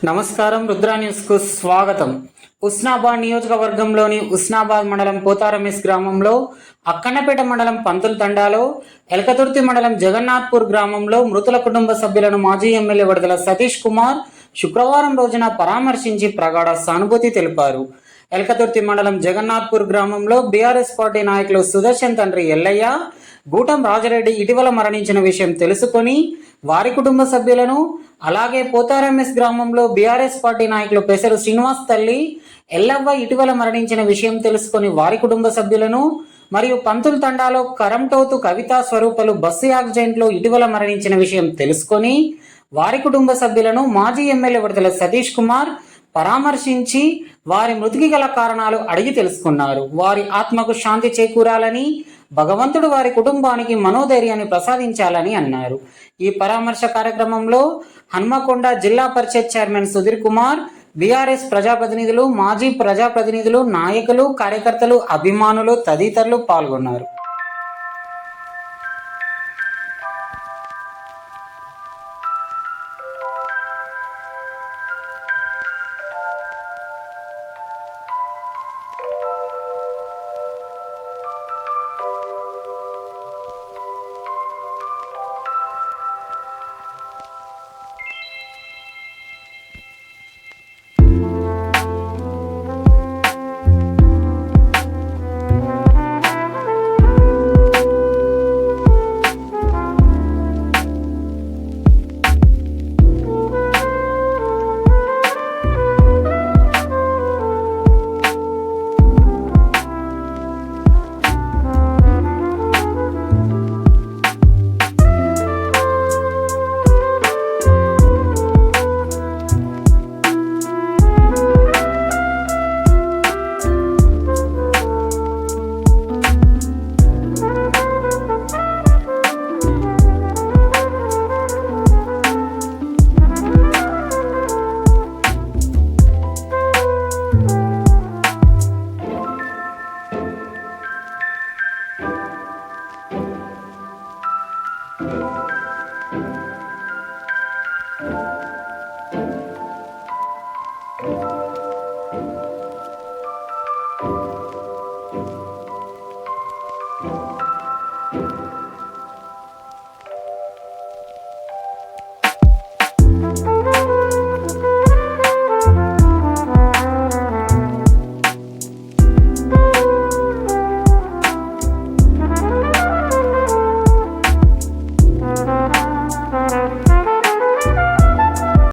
నమస్కారం. రుద్రా న్యూస్ కు స్వాగతం. ఉస్నాబాద్ నియోజకవర్గంలోని ఉస్నాబాద్ మండలం పోతారమెస్ గ్రామంలో, అక్కన్నపేట మండలం పంతుల తండాలో, ఎలకతుర్తి మండలం జగన్నాథ్పూర్ గ్రామంలో మృతుల కుటుంబ సభ్యులను మాజీ ఎమ్మెల్యే వడదల సతీష్ కుమార్ శుక్రవారం రోజున పరామర్శించి ప్రగాఢ సానుభూతి తెలిపారు. ఎలకతుర్తి మండలం జగన్నాథ్పూర్ గ్రామంలో బీఆర్ఎస్ పార్టీ నాయకులు సుదర్శన్ తండ్రి ఎల్లయ్య, గూటం రాజరెడ్డి ఇటీవల మరణించిన విషయం తెలుసుకొని వారి కుటుంబ సభ్యులను, అలాగే పోతారమెస్ గ్రామంలో బీఆర్ఎస్ పార్టీ నాయకులు పెసరు శ్రీనివాస్ తల్లి ఎల్లవ్వ ఇటీవల మరణించిన విషయం తెలుసుకొని వారి కుటుంబ సభ్యులను, మరియు పంతుల తండాలో కరంటోతు కవితా స్వరూపలు బస్సు యాక్సిడెంట్లో ఇటీవల మరణించిన విషయం తెలుసుకొని వారి కుటుంబ సభ్యులను మాజీ ఎమ్మెల్యే వడదల సతీష్ కుమార్ పరామర్శించి వారి మృతికి గల కారణాలు అడిగి తెలుసుకున్నారు. వారి ఆత్మకు శాంతి చేకూరాలని, భగవంతుడు వారి కుటుంబానికి మనోధైర్యాన్ని ప్రసాదించాలని అన్నారు. ఈ పరామర్శ కార్యక్రమంలో హన్మకొండ జిల్లా పరిషత్ చైర్మన్ సుధీర్ కుమార్, బీఆర్ఎస్ ప్రజాప్రతినిధులు, మాజీ ప్రజాప్రతినిధులు, నాయకులు, కార్యకర్తలు, అభిమానులు తదితరులు పాల్గొన్నారు.